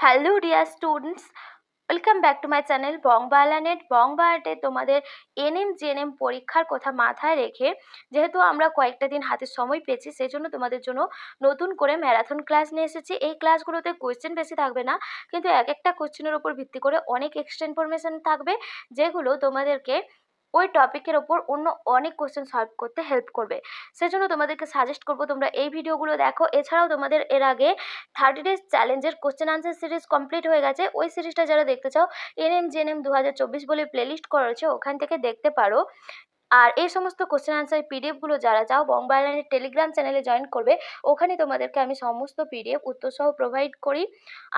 Hello dear students, welcome back to my channel বংবালানেট। বংবালাটে তোমাদের এনএম জেএনএম পরীক্ষার কথা মাথায় রেখে যেহেতু আমরা কয়েকটা দিন হাতে সময় পেয়েছি, সেই জন্য তোমাদের জন্য নতুন করে ম্যারাথন ক্লাস নিয়ে এসেছি। এই ক্লাসগুলোতে কোয়েশ্চেন বেশি থাকবে না, কিন্তু এক একটা কোয়েশ্চেনের উপর ভিত্তি করে অনেক এক্সট্রা ইনফরমেশন থাকবে, যেগুলো তোমাদেরকে ওই টপিকের ওপর অন্য অনেক কোয়েশ্চেন সলভ করতে হেল্প করবে। সেজন্য তোমাদেরকে সাজেস্ট করবো তোমরা এই ভিডিওগুলো দেখো। এছাড়াও তোমাদের এর আগে 30 ডেজ চ্যালেঞ্জের কোশ্চেন আনসার সিরিজ কমপ্লিট হয়ে গেছে। ওই সিরিজটা যারা দেখতে চাও, এনএম জেএনএম 2024 বলে প্লেলিস্ট করা রয়েছে, ওখান থেকে দেখতে পারো। আর এই সমস্ত কোশ্চেন আনসার পিডিএফগুলো যারা চাও, বংবালানের টেলিগ্রাম চ্যানেলে জয়েন করবে। ওখানে তোমাদেরকে আমি সমস্ত পিডিএফ উত্তরসহ প্রোভাইড করি।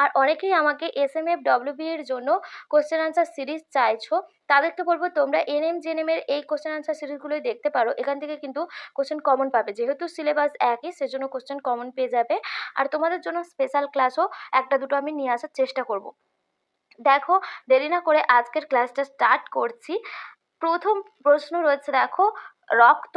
আর অনেকেই আমাকে এসএমএফ ডব্লিউবি এর জন্য কোশ্চেন আনসার সিরিজ চাইছো, তাদেরকে বলবো তোমরা এনএম জেএনএম এর এই কোশ্চেন আনসার সিরিজগুলোই দেখতে পারো। এখান থেকে কিন্তু কোশ্চেন কমন পাবে, যেহেতু সিলেবাস একই সেজন্য কোশ্চেন কমন পেয়ে যাবে। আর তোমাদের জন্য স্পেশাল ক্লাসও একটা দুটো আমি নিয়ে আসার চেষ্টা করব। দেখো, দেরি না করে আজকের ক্লাসটা স্টার্ট করছি। প্রথম প্রশ্ন রয়েছে, দেখো, রক্ত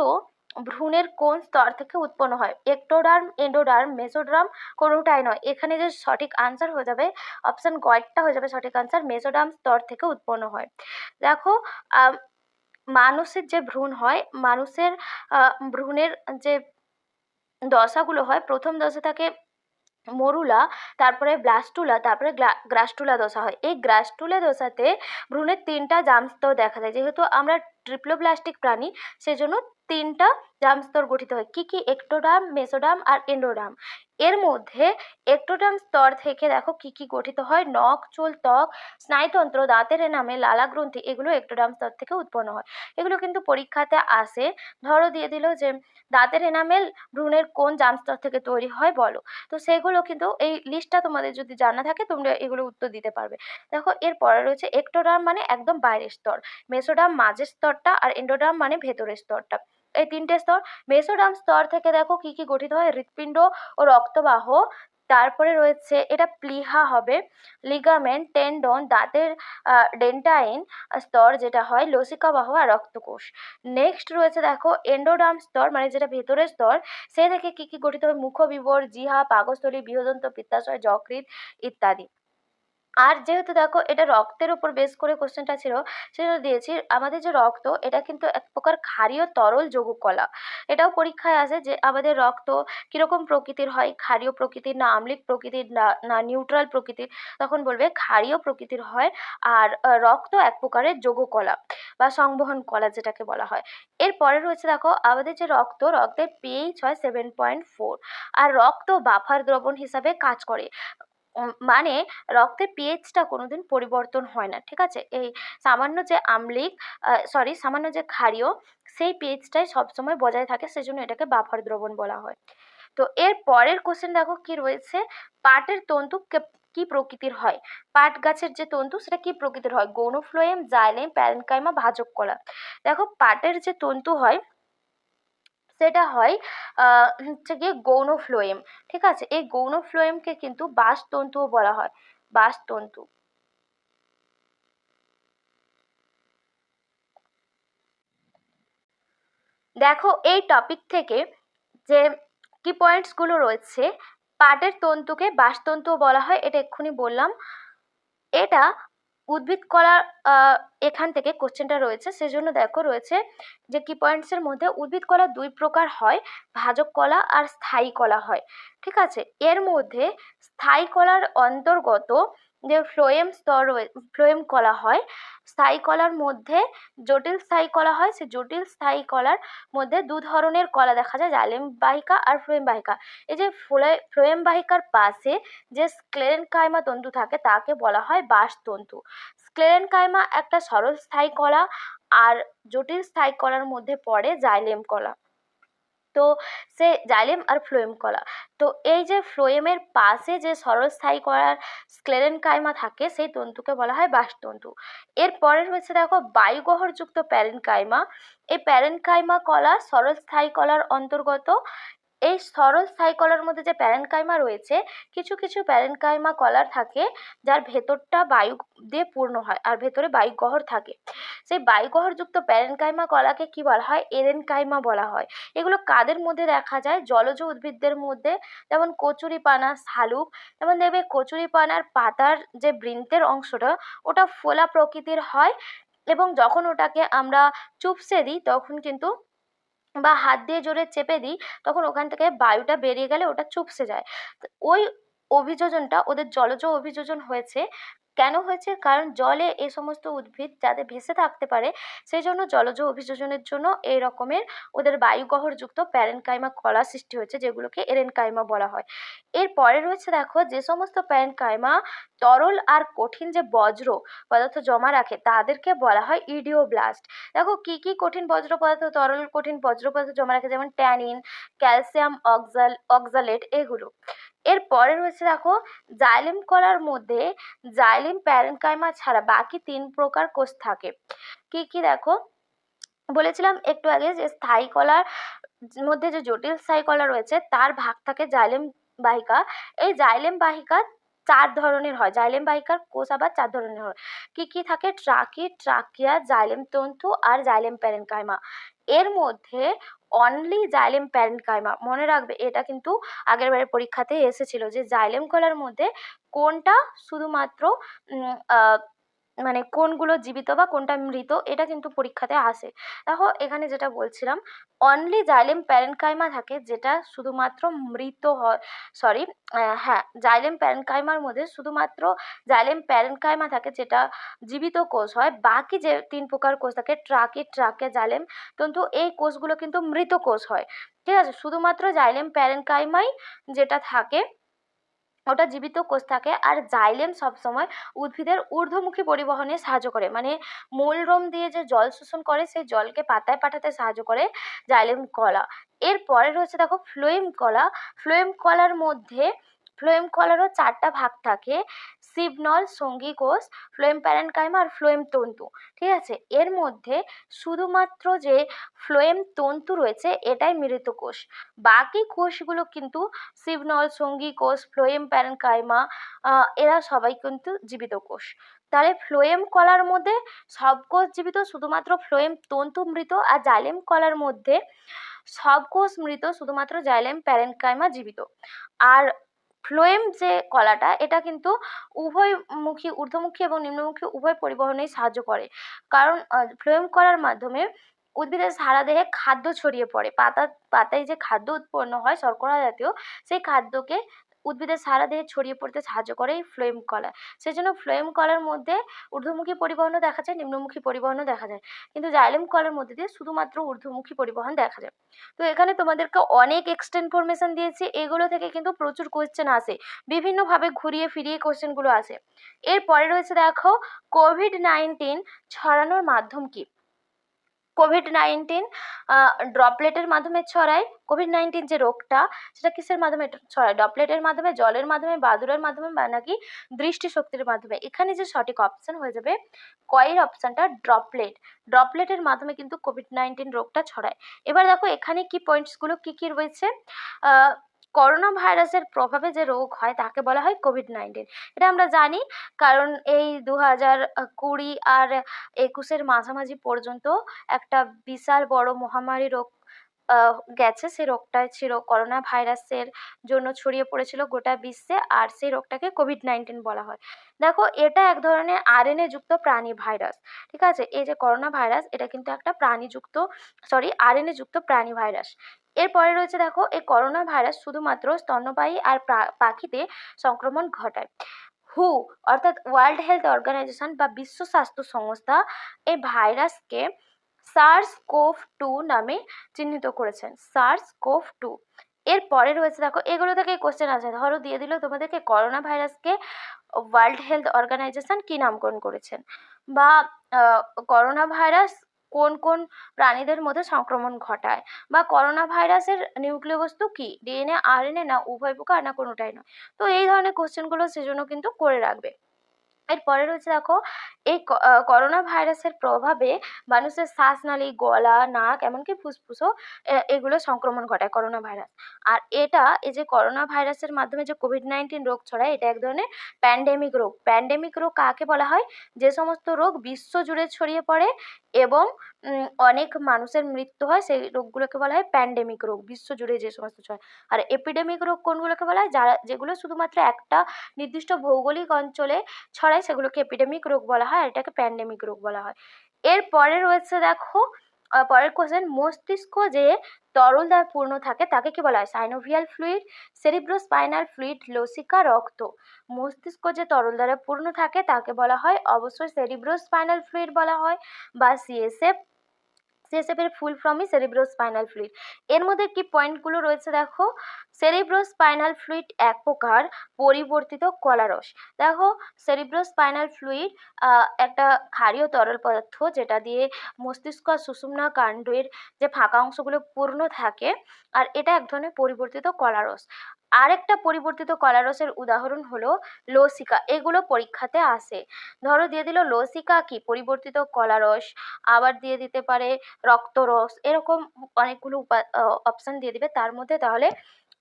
ভ্রূণের কোন স্তর থেকে উৎপন্ন হয়? একটোডার্ম, এন্ডোডার্ম, মেসোডার্ম, কোনোটাই নয়। এখানে যে সঠিক আনসার হয়ে যাবে অপশন গয়েরটা হয়ে যাবে সঠিক আনসার, মেসোডার্ম স্তর থেকে উৎপন্ন হয়। দেখো, মানুষের যে ভ্রূণ হয়, মানুষের ভ্রূণের যে দশাগুলো হয়, প্রথম দশা থাকে মরুলা, তারপরে ব্লাস্টুলা, তারপরে গ্রাস্টুলা দশা হয়। এই গ্রাস্টুলা দশাতে ভ্রূণের 3টা জামস্তর দেখা যায়। যেহেতু আমরা ট্রিপ্লোব্লাস্টিক প্রাণী, সেজন্য 3টা জামস্তর গঠিত হয়। কি কি? একটোডার্ম, মেসোডার্ম আর এন্ডোডার্ম। এর মধ্যে একটোডার্ম স্তর থেকে দেখো কি কি গঠিত হয়: নখ, চুল, ত্বক, স্নায়ুতন্ত্র, দাঁতের এনামেল, লালা গ্রন্থি, এগুলো একটোডার্ম স্তর থেকে উৎপন্ন হয়। এগুলো কিন্তু পরীক্ষাতে আসে। ধরো দিয়ে দিল যে দাঁতের এনামেল ভ্রূণের কোন জামস্তর থেকে তৈরি হয় বলো। তো সেগুলো কিন্তু এই লিস্টটা তোমাদের যদি জানা থাকে তোমরা এগুলো উত্তর দিতে পারবে। দেখো, এর পরে রয়েছে একটোডার্ম মানে একদম বাইরের স্তর, মেসোডার্ম মাঝের স্তরটা, আর এন্ডোডার্ম মানে ভেতরের স্তরটা। এই 3টে স্তর। মেসোডার্ম স্তর থেকে দেখো কি কি গঠিত হয়: হৃৎপিণ্ড ও রক্তবাহ, তারপরে রয়েছে এটা প্লিহা হবে, লিগামেন্ট, টেন্ডন, দাঁতের ডেন্টাইন স্তর যেটা হয়, লসিকাবাহ আর রক্তকোষ। নেক্সট রয়েছে দেখো এন্ডোডার্ম স্তর, মানে যেটা ভেতরের স্তর, সে থেকে কি কি গঠিত হয়: মুখবিবর, জিহা, পাকস্থলী, বৃহদন্ত, পিত্তাশয়, যকৃৎ ইত্যাদি। আর যেহেতু দেখো এটা রক্তের উপর বেস করে কোশ্চেনটা ছিল, সেটা দিয়েছি। আমাদের যে রক্ত, এটা কিন্তু এক প্রকার ক্ষারীয় তরল যৌগ কলা। এটাও পরীক্ষায় আসে যে আমাদের রক্ত কিরকম প্রকৃতির হয়, ক্ষারীয় প্রকৃতির না আম্লিক প্রকৃতির না না নিউট্রাল প্রকৃতির, তখন বলবে ক্ষারীয় প্রকৃতির হয়। আর রক্ত এক প্রকারের যৌগ কলা বা সংবহন কলা যেটাকে বলা হয়। এরপরে রয়েছে দেখো আমাদের যে রক্ত, রক্তের পিএইচ হয় 7.4। আর রক্ত বাফার দ্রবণ হিসাবে কাজ করে। মানে রক্তের পিএইচটা কোনোদিন পরিবর্তন হয় না, ঠিক আছে? এই সামান্য যে আম্লিক, সামান্য যে ক্ষারীয়, সেই পিএইচটাই সবসময় বজায় থাকে, সেজন্য এটাকে বাফার দ্রবণ বলা হয়। তো এর পরের কোশ্চেন দেখো কি রয়েছে: পাটের তন্তু কি প্রকৃতির হয়? পাট গাছের যে তন্তু সেটা কি প্রকৃতির হয়? গৌণ ফ্লোয়েম, জাইলেম, প্যারেনকাইমা, ভাজক কলা। দেখো, পাটের যে তন্তু হয় সেটা হয় হচ্ছে গিয়ে গৌণ ফ্লোয়েম, ঠিক আছে? এই গৌণ ফ্লোয়েমকে কিন্তু বাশতন্তুও বলা হয়, বাশতন্তু। দেখো, এই টপিক থেকে যে কি পয়েন্টসগুলো রয়েছে: পাটের তন্তুকে বাশতন্তুও বলা হয়, এটা এক্ষুনি বললাম। এটা উদ্ভিদ কলার এখান থেকে কোশ্চেনটা রয়েছে, সেজন্য দেখো রয়েছে যে কি পয়েন্টসের মধ্যে উদ্ভিদ কলা 2 প্রকার হয়, ভাজক কলা আর স্থায়ী কলা হয়, ঠিক আছে? এর মধ্যে স্থায়ী কলার অন্তর্গত যে ফ্লোয়েম স্তর ফ্লোয়েম কলা হয়। স্থায়ী কলার মধ্যে জটিল স্থায়ী কলা হয়। সে জটিল স্থায়ী কলার মধ্যে 2 ধরনের কলা দেখা যায়, জাইলেম বাহিকা আর ফ্লোয়েম বাহিকা। এই যে ফ্লোয়েম বাহিকার পাশে যে স্ক্লেরেনকাইমা তন্তু থাকে তাকে বলা হয় বাশতন্তু। স্ক্লেরেনকাইমা একটা সরল স্থায়ী কলা, আর জটিল স্থায়ী কলার মধ্যে পড়ে জাইলেম কলা। তো সে জাইলেম আর ফ্লোয়েম কলা। তো এই যে ফ্লোয়েমের পাশে যে সরল স্থায়ী কলার স্ক্লেরেনকাইমা থাকে, সেই তন্তুকে বলা হয় বাশতন্তু। এরপরে রয়েছে দেখো বায়ুগহ্বরযুক্ত প্যারেনকাইমা। এই প্যারেনকাইমা কলা সরল স্থায়ী কলার অন্তর্গত। এই সরল স্থায়ী কলার মধ্যে যে প্যারেনকাইমা রয়েছে, কিছু কিছু প্যারেনকাইমা কলার থাকে যার ভেতরটা বায়ু দিয়ে পূর্ণ হয় আর ভেতরে বায়ুগহ্বর থাকে। সেই বায়ুগহ্বরযুক্ত প্যারেনকাইমা কলাকে কি বলা হয়? এরেনকাইমা বলা হয়। এগুলো কাদের মধ্যে দেখা যায়? জলজ উদ্ভিদদের মধ্যে, যেমন কচুরিপানা, শালুক। যেমন দেখবে কচুরিপানার পাতার যে বৃন্তের অংশটা, ওটা ফোলা প্রকৃতির হয় এবং যখন ওটাকে আমরা চুপসে দিই তখন কিন্তু, বা হাত দিয়ে জোরে চেপে দিই, তখন ওখান থেকে বায়ুটা বেরিয়ে গেলে ওটা চুপসে যায়। তো ওই অভিযোজনটা ওদের জলজ অভিযোজন হয়েছে। কেন হয়েছে? কারণ জলে এই সমস্ত উদ্ভিদ যাতে ভেসে থাকতে পারে, সেই জন্য জলজ অভিযোজনের জন্য এই রকমের ওদের বায়ুগহ্বরযুক্ত প্যারেনকাইমা কলা সৃষ্টি হয়েছে, যেগুলোকে এরেনকাইমা বলা হয়। এরপরে রয়েছে দেখো, যে সমস্ত প্যারেনকাইমা তরল আর কঠিন যে বজ্র পদার্থ জমা রাখে তাদেরকে বলা হয় ইডিওব্লাস্ট। দেখো কি কি কঠিন বজ্র পদার্থ, তরল কঠিন বজ্র পদার্থ জমা রাখে, যেমন ট্যানিন, ক্যালসিয়াম অক্সালেট, এগুলো। এরপরে রয়েছে দেখো, জাইলেম কলার মধ্যে জাইলেম প্যারেনকাইমা ছাড়া বাকি 3 প্রকার কোষ থাকে। কি কি দেখো, বলেছিলাম একটু আগে যে স্থায়ী কলার মধ্যে যে জটিল স্থায়ী কলা রয়েছে তার ভাগ থাকে জাইলেম বাহিকা। এই জাইলেম বাহিকা 4 ধরনের হয়। জাইলেম বাহিকার কোষ আবার 4 ধরনের হয়। কি কি থাকে? ট্রাকি, ট্রাকিয়া, জাইলেম তন্তু আর জাইলেম প্যারেনকাইমা। এর মধ্যে অনলি জাইলেম প্যারেনকাইমা, মনে রাখবে এটা কিন্তু আগের বারের পরীক্ষাতে এসেছিল যে জাইলেম কলার মধ্যে কোনটা শুধুমাত্র মানে কোনগুলো জীবিত বা কোনটা মৃত, এটা কিন্তু পরীক্ষাতে আসে। দেখো এখানে যেটা বলছিলাম, অনলি জাইলেম প্যারেনকাইমা থাকে যেটা শুধুমাত্র মৃত হয়। সরি, হ্যাঁ, জাইলেম প্যারেনকাইমার মধ্যে শুধুমাত্র জাইলেম প্যারেনকাইমা থাকে যেটা জীবিত কোষ হয়। বাকি যে 3 প্রকার কোষ থাকে, ট্রাকি, ট্রাকে, জাইলেম তন্তু, এই কোষগুলো কিন্তু মৃত কোষ হয়। ঠিক আছে, শুধুমাত্র জাইলেম প্যারেনকাইমাই যেটা থাকে ওটা জীবিত কোষ থাকে। আর জাইলেম সবসময় উদ্ভিদের ঊর্ধ্বমুখী পরিবহনে সাহায্য করে, মানে মূলরোম দিয়ে যে জল শোষণ করে সেই জলকে পাতায় পাঠাতে সাহায্য করে জাইলেম কলা। এরপরে রয়েছে দেখো ফ্লোয়েম কলা। ফ্লোয়েম কলার মধ্যে, ফ্লোয়েম কলারও 4টা ভাগ থাকে: সিবনল, সঙ্গী কোষ, ফ্লোয়েম প্যারেনকাইমা আর ফ্লোয়েম তন্তু। ঠিক আছে, এর মধ্যে শুধুমাত্র যে ফ্লোয়েম তন্তু রয়েছে এটাই মৃত কোষ। বাকি কোষগুলো কিন্তু সিবনল, সঙ্গী কোষ, ফ্লোয়েম প্যারেনকাইমা, এরা সবাই কিন্তু জীবিত কোষ। তাহলে ফ্লোয়েম কলার মধ্যে সব কোষ জীবিত, শুধুমাত্র ফ্লোয়েম তন্তু মৃত। আর জাইলেম কলার মধ্যে সব কোষ মৃত, শুধুমাত্র জাইলেম প্যারেনকাইমা জীবিত। আর ফ্লোয়েম যে কলাটা, এটা কিন্তু উভয়মুখী, ঊর্ধ্বমুখী এবং নিম্নমুখী উভয় পরিবহনেই সাহায্য করে। কারণ ফ্লোয়েম কলার মাধ্যমে উদ্ভিদের সারা দেহে খাদ্য ছড়িয়ে পড়ে। পাতায় যে খাদ্য উৎপন্ন হয় শর্করা জাতীয়, সেই খাদ্যকে উদ্ভিদের সারা দেহে ছড়িয়ে পড়তে সাহায্য করে এই ফ্লোয়েম কলা। সেই জন্য ফ্লোয়েম কলার মধ্যে ঊর্ধ্বমুখী পরিবহনও দেখা যায়, নিম্নমুখী পরিবহনও দেখা যায়, কিন্তু জাইলেম কলার মধ্যে দিয়ে শুধুমাত্র ঊর্ধ্বমুখী পরিবহন দেখা যায়। তো এখানে তোমাদেরকে অনেক এক্সট্রা ইনফরমেশন দিয়েছি, এগুলো থেকে কিন্তু প্রচুর কোয়েশ্চেন আসে, বিভিন্নভাবে ঘুরিয়ে ফিরিয়ে কোয়েশ্চেনগুলো আসে। এরপরে রয়েছে দেখো, কোভিড-19 ছড়ানোর মাধ্যম কি? কোভিড-19 ড্রপলেটের মাধ্যমে ছড়ায়। কোভিড-19 যে রোগটা, সেটা কিসের মাধ্যমে ছড়ায়? ড্রপলেটের মাধ্যমে, জলের মাধ্যমে, বাদুড়ের মাধ্যমে, বা নাকি দৃষ্টিশক্তির মাধ্যমে? এখানে যে সঠিক অপশন হয়ে যাবে কয়ের অপশনটা ড্রপলেট। ড্রপলেটের মাধ্যমে কিন্তু কোভিড-19 রোগটা ছড়ায়। এবার দেখো এখানে কি পয়েন্টসগুলো কি কি রয়েছে। করোনা ভাইরাসের প্রভাবে যে রোগ হয় তাকে বলা হয় কোভিড-19। এটা আমরা জানি, কারণ এই 2020 আর 21-এর মাঝামাঝি পর্যন্ত একটা বিশাল বড় মহামারী রোগ গেছে। সেই রোগটা ছিল করোনা ভাইরাসের জন্য ছড়িয়ে পড়েছিল গোটা বিশ্বে, আর সেই রোগটাকে কোভিড-19 বলা হয়। দেখো এটা এক ধরনের আরএনএ যুক্ত প্রাণী ভাইরাস। ঠিক আছে, এই যে করোনা ভাইরাস, এটা কিন্তু একটা আরএনএ যুক্ত প্রাণী ভাইরাস। এরপরে রয়েছে দেখো, এই করোনা ভাইরাস শুধুমাত্র স্তন্যপায়ী আর পাখিতে সংক্রমণ ঘটায়। হু অর্থাৎ ওয়ার্ল্ড হেলথ অর্গানাইজেশন বা বিশ্ব স্বাস্থ্য সংস্থা এই ভাইরাসকে SARS-CoV-2 নামে চিহ্নিত করেছেন। SARS-CoV-2। এরপরে রয়েছে দেখো, এগুলো থেকে কোশ্চেন আছে, ধরো দিয়ে দিল তোমাদেরকে করোনা ভাইরাসকে ওয়ার্ল্ড হেলথ অর্গানাইজেশন কি নামকরণ করেছেন, বা করোনা ভাইরাস কোন কোন প্রাণীদের মধ্যে সংক্রমণ ঘটায়, বা করোনা ভাইরাসের নিউক্লিয় বস্তু কি, ডিএনএ, আরএনএ, না উভয় প্রকার, না কোনোটাই নয়। তো এই ধরনের কোশ্চেনগুলো সেজন্য কিন্তু করে রাখবে। এরপরে রয়েছে দেখো, এই করোনা ভাইরাসের প্রভাবে মানুষের শ্বাসনালী, গলা, নাক এমনকি ফুসফুসও এগুলো সংক্রমণ ঘটায় করোনা ভাইরাস। আর এই যে করোনা ভাইরাসের মাধ্যমে যে কোভিড-19 রোগ ছড়ায়, এটা এক ধরনের প্যান্ডেমিক রোগ। প্যান্ডেমিক রোগ কাকে বলা হয়? যে সমস্ত রোগ বিশ্বজুড়ে ছড়িয়ে পড়ে এবং অনেক মানুষের মৃত্যু হয়, সেই রোগগুলোকে বলা হয় প্যান্ডেমিক রোগ, বিশ্বজুড়ে যে সমস্ত ছড়ায়। আর এপিডেমিক রোগ কোনগুলোকে বলা হয়? যেগুলো শুধুমাত্র একটা নির্দিষ্ট ভৌগোলিক অঞ্চলে ছড়ায় সেগুলোকে এপিডেমিক রোগ বলা হয়, আর এটাকে প্যান্ডেমিক রোগ বলা হয়। এরপরে রয়েছে দেখো পরের কোশ্চেন, মস্তিষ্ক যে তরল দ্বারা পূর্ণ থাকে তাকে কি বলা হয়? সাইনোভিয়াল ফ্লুইড, সেরিব্রোস্পাইনাল ফ্লুইড, লসিকা, রক্ত। মস্তিষ্ক যে তরল দ্বারা পূর্ণ থাকে তাকে বলা হয় অবশ্যই সেরিব্রোস্পাইনাল ফ্লুইড বলা হয় বা সিএসএফ। সিএসএফ এর ফুল ফর্মই সেরিব্রোস্পাইনাল ফ্লুইড। এর মধ্যে কি পয়েন্টগুলো রয়েছে দেখো, সেরিব্রোস্পাইনাল ফ্লুইড এক প্রকার পরিবর্তিত কলারস। দেখো, সেরিব্রোস্পাইনাল ফ্লুইড একটা ক্ষারীয় তরল পদার্থ যেটা দিয়ে মস্তিষ্ক আর সুষুম্না কাণ্ডের যে ফাঁকা অংশগুলো পূর্ণ থাকে, আর এটা এক ধরনের পরিবর্তিত কলারস। আরেকটা পরিবর্তিত কলারসের উদাহরণ হলো লসিকা। এগুলো পরীক্ষাতে আসে। ধরো দিয়ে দিল লসিকা কি? পরিবর্তিত কলারস। আবার দিয়ে দিতে পারে রক্তরস, এরকম অনেকগুলো অপশন দিয়ে দিবে তার মধ্যে, তাহলে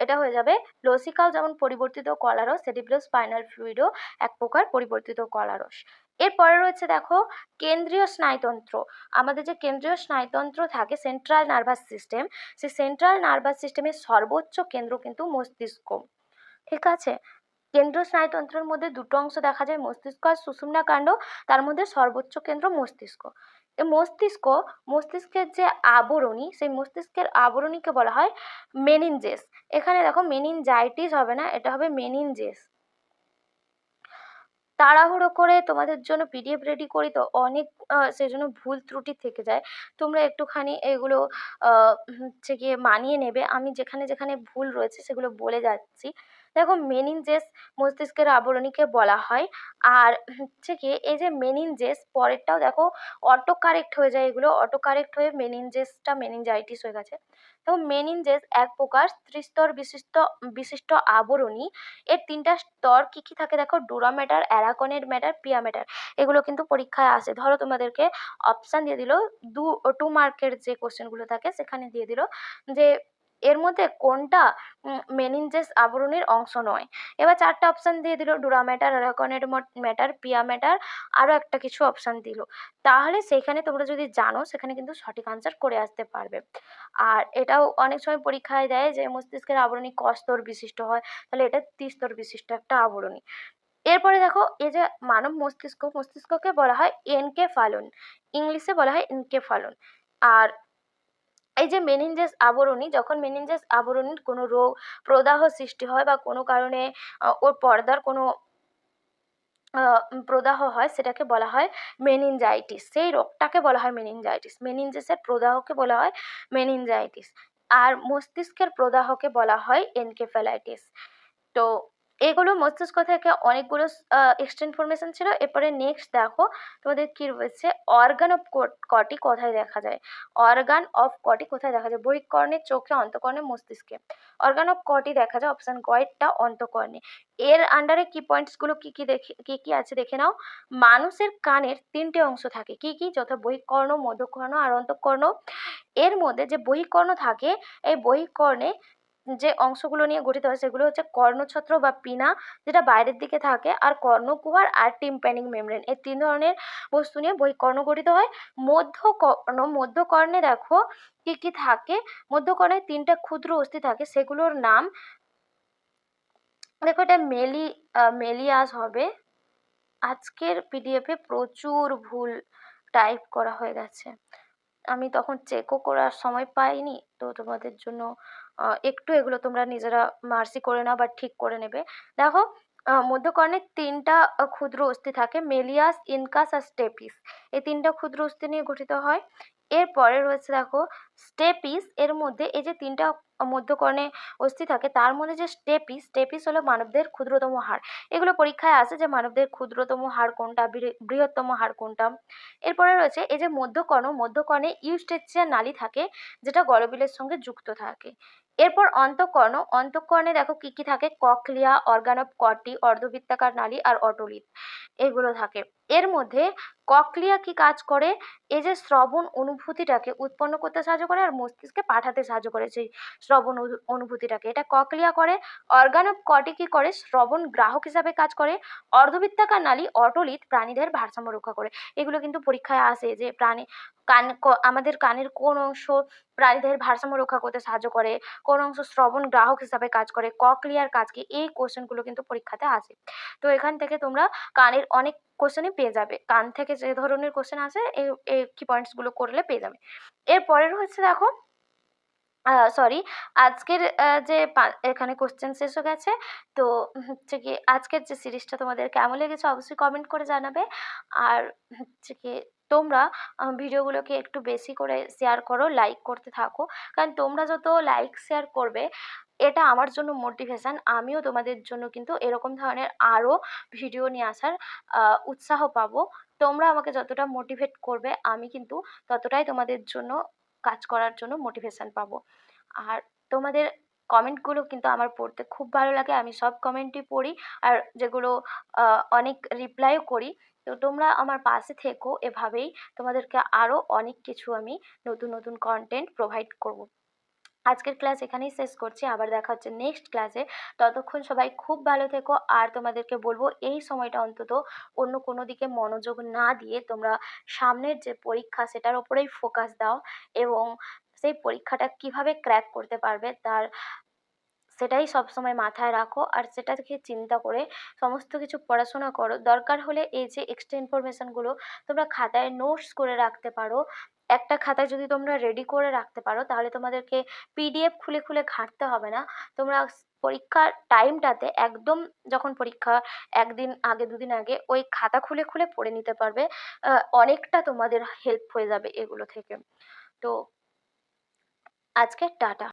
এটা হয়ে যাবে লসিকাও যেমন পরিবর্তিত কলারস, সেরিব্রোস্পাইনাল ফ্লুইডও এক প্রকার পরিবর্তিত কলারস। এরপরে রয়েছে দেখো কেন্দ্রীয় স্নায়ুতন্ত্র। আমাদের যে কেন্দ্রীয় স্নায়ুতন্ত্র থাকে, সেন্ট্রাল নার্ভাস সিস্টেম, সেই সেন্ট্রাল নার্ভাস সিস্টেমের সর্বোচ্চ কেন্দ্র কিন্তু মস্তিষ্ক। ঠিক আছে, কেন্দ্রীয় স্নায়ুতন্ত্রের মধ্যে দুটো অংশ দেখা যায়, মস্তিষ্ক আর সুষুম্না কাণ্ড। তার মধ্যে সর্বোচ্চ কেন্দ্র মস্তিষ্ক। এই মস্তিষ্কের যে আবরণী, সেই মস্তিষ্কের আবরণীকে বলা হয় মেনিনজেস। এখানে দেখো মেনিনজাইটিস হবে না, এটা হবে মেনিনজেস। তাড়াহুড়ো করে তোমাদের জন্য পিডিএফ রেডি করি তো অনেক, সেজন্য ভুল ত্রুটি থেকে যায়। তোমরা একটুখানি এগুলো হচ্ছে গিয়ে মানিয়ে নেবে। আমি যেখানে যেখানে ভুল রয়েছে সেগুলো বলে যাচ্ছি। দেখো, মেনিনজেস মস্তিষ্কের আবরণীকে বলা হয়। আর হচ্ছে গিয়ে এই যে মেনিনজেস, পরেরটাও দেখো অটো কারেক্ট হয়ে যায়, এগুলো অটো কারেক্ট হয়ে মেনিনজেসটা মেনিনজাইটিস হয়ে গেছে। তো মেনিনজেস এক প্রকার ত্রিস্তর বিশিষ্ট আবরণী। এর তিনটা স্তর কি কি থাকে দেখো, ডুরা ম্যাটার, অ্যারাকনেড ম্যাটার, পিয়া ম্যাটার। এগুলো কিন্তু পরীক্ষায় আসে। ধরো তোমাদেরকে অপশান দিয়ে দিল, 2 মার্কের যে কোশ্চেনগুলো থাকে সেখানে দিয়ে দিল যে এর মধ্যে কোনটা মেনিনজেস আবরণীর অংশ নয়। এবার 4টা অপশান দিয়ে দিল, ডুরা ম্যাটার, অ্যারাকনেড ম্যাটার, পিয়া ম্যাটার, আরও একটা কিছু অপশান দিল। তাহলে সেখানে তোমরা যদি জানো সেখানে কিন্তু সঠিক আনসার করে আসতে পারবে। আর এটাও অনেক সময় পরীক্ষায় দেয় যে মস্তিষ্কের আবরণী ক স্তর বিশিষ্ট হয়, তাহলে এটা ত্রিস্তর বিশিষ্ট একটা আবরণী। এরপরে দেখো, এই যে মানব মস্তিষ্ককে বলা হয় এনকেফালন, ইংলিশে বলা হয় এনকেফালন। আর এই যে মেনিনজেস আবরণী, যখন মেনিনজেস আবরণীর কোনো রোগ প্রদাহ সৃষ্টি হয় বা কোনো কারণে ওর পর্দার কোনো প্রদাহ হয়, সেটাকে বলা হয় মেনিনজাইটিস। সেই রোগটাকে বলা হয় মেনিনজাইটিস। মেনিনজেসের প্রদাহকে বলা হয় মেনিনজাইটিস, আর মস্তিষ্কের প্রদাহকে বলা হয় এনকেফ্যালাইটিস। তো এগুলো মস্তিষ্ক থেকে অনেকগুলো এক্সট্রা ইনফরমেশন ছিল। এরপরে নেক্সট দেখো তোমাদের কি রয়েছে, অর্গান অফ কটি কোথায় দেখা যায়? অর্গান অফ কটি কোথায় দেখা যায়? বহিঃকর্ণে, চোখে, অন্তঃকর্ণে, মস্তিষ্কে। অর্গান অফ কটি দেখা যায় অপশন কয়টা? অন্তঃকর্ণে। এর আন্ডারে কি পয়েন্টসগুলো কি কি আছে দেখে নাও। মানুষের কানের 3টে অংশ থাকে, কি কি? যথা বহিঃকর্ণ, মধ্যকর্ণ আর অন্তঃকর্ণ। এর মধ্যে যে বহিঃকর্ণ থাকে, এই বহিঃকর্ণে যে অংশগুলো নিয়ে গঠিত হয় সেগুলো হচ্ছে কর্ণছত্র বা পিনা, যেটা বাইরের দিকে থাকে, আর কর্ণকুহর আর টিম্প্যানিক মেমব্রেন। এই 3 ধরনের বস্তু নিয়ে বহিঃকর্ণ গঠিত হয়। মধ্যকর্ণে দেখো কি কি থাকে। মধ্যকর্ণে 3টা ক্ষুদ্র অস্থি থাকে, সেগুলোর নাম দেখো, এটা মেলিয়াস হবে। আজকের পিডিএফে প্রচুর ভুল টাইপ করা হয়ে গেছে, আমি তখন চেকও করার সময় পাইনি। তো তোমাদের জন্য একটু এগুলো তোমরা নিজেরা মার্সি করে নাও বা ঠিক করে নেবে। দেখো, মধ্যকর্ণে 3টা ক্ষুদ্র অস্থি থাকে, মেলিয়াস, ইনকাস আর স্টেপিস। এই 3টা ক্ষুদ্র অস্থি নিয়ে গঠিত হয়। এরপরে রয়েছে দেখো স্টেপিস। এর মধ্যে এই যে 3টা মধ্যকর্ণে অস্থি থাকে, তার মধ্যে যে স্টেপিস হলো মানবদের ক্ষুদ্রতম হাড়। এগুলো পরীক্ষায় আসে যে মানবদের ক্ষুদ্রতম হাড় কোনটা, বৃহত্তম হাড় কোনটা। এরপরে রয়েছে এই যে মধ্যকর্ণে ইউস্টেচিয়ান নালী থাকে, যেটা গলবিলের সঙ্গে যুক্ত থাকে। এরপর অন্তঃকর্ণে দেখো কি কি থাকে, ককলিয়া, অর্গান অফ কটি, অর্ধবৃত্তাকার নালী আর অটোলিথ, এগুলো থাকে। এর মধ্যে ককলিয়া কি কাজ করে? এই যে শ্রবণ অনুভূতিটাকে উৎপন্ন করতে সাহায্য করে আর মস্তিষ্কে পাঠাতে সাহায্য করে সেই শ্রবণ অনুভূতিটাকে, এটা ককলিয়া করে। অর্গান অফ কর্টি কি করে? শ্রবণ গ্রাহক হিসাবে কাজ করে। অর্ধবৃত্তাকার নালী অটোলিথ প্রাণীদের ভারসাম্য রক্ষা করে। এগুলো কিন্তু পরীক্ষায় আসে যে আমাদের কানের কোন অংশ প্রাণীদের ভারসাম্য রক্ষা করতে সাহায্য করে, কোন অংশ শ্রবণ গ্রাহক হিসাবে কাজ করে, ককলিয়ার কাজ কি, এই কোশ্চেনগুলো কিন্তু পরীক্ষাতে আসে। তো এখান থেকে তোমরা কানের অনেক কোশ্চেনই পেয়ে যাবে, কান থেকে যে ধরনের কোশ্চেন আসে এই এই কি পয়েন্টসগুলো করলে পেয়ে যাবে। এরপরের হচ্ছে দেখো, সরি, আজকের যে এখানে কোশ্চেন শেষ হয়ে গেছে। তো হচ্ছে কি আজকের যে সিরিজটা তোমাদের কেমন লেগেছে অবশ্যই কমেন্ট করে জানাবে। আর হচ্ছে কি তোমরা ভিডিওগুলোকে একটু বেশি করে শেয়ার করো, লাইক করতে থাকো, কারণ তোমরা যত লাইক শেয়ার করবে এটা আমার জন্য মোটিভেশন, আমিও তোমাদের জন্য কিন্তু এরকম ধরনের আরও ভিডিও নিয়ে আসার উৎসাহ পাবো। তোমরা আমাকে যতটা মোটিভেট করবে আমি কিন্তু ততটাই তোমাদের জন্য কাজ করার জন্য মোটিভেশন পাবো। আর তোমাদের কমেন্টগুলো কিন্তু আমার পড়তে খুব ভালো লাগে, আমি সব কমেন্টই পড়ি, আর যেগুলো অনেক রিপ্লাইও করি। তো তোমরা আমার পাশে থেকো এভাবেই, তোমাদেরকে আরও অনেক কিছু আমি নতুন নতুন কন্টেন্ট প্রোভাইড করব। আজকের ক্লাস এখানেই শেষ করছি, আবার দেখা হচ্ছে নেক্সট ক্লাসে। ততক্ষণ সবাই খুব ভালো থেকো, আর তোমাদেরকে বলবো এই সময়টা অন্তত অন্য কোনো দিকে মনোযোগ না দিয়ে তোমরা সামনের যে পরীক্ষা সেটার ওপরেই ফোকাস দাও, এবং সেই পরীক্ষাটা কিভাবে ক্র্যাক করতে পারবে সেটাই সবসময় মাথায় রাখো, আর সেটা থেকে চিন্তা করে সমস্ত কিছু পড়াশোনা করো। দরকার হলে এই যে এক্সট্রা ইনফরমেশনগুলো তোমরা খাতায় নোটস করে রাখতে পারো। একটা খাতায় যদি তোমরা রেডি করে রাখতে পারো তাহলে তোমাদেরকে পিডিএফ খুলে খুলে ঘাঁটতে হবে না। তোমরা পরীক্ষার টাইমটাতে একদম, যখন পরীক্ষা একদিন আগে দুদিন আগে ওই খাতা খুলে খুলে পড়ে নিতে পারবে। অনেকটা তোমাদের হেল্প হয়ে যাবে এগুলো থেকে। তো আজকে টাটা।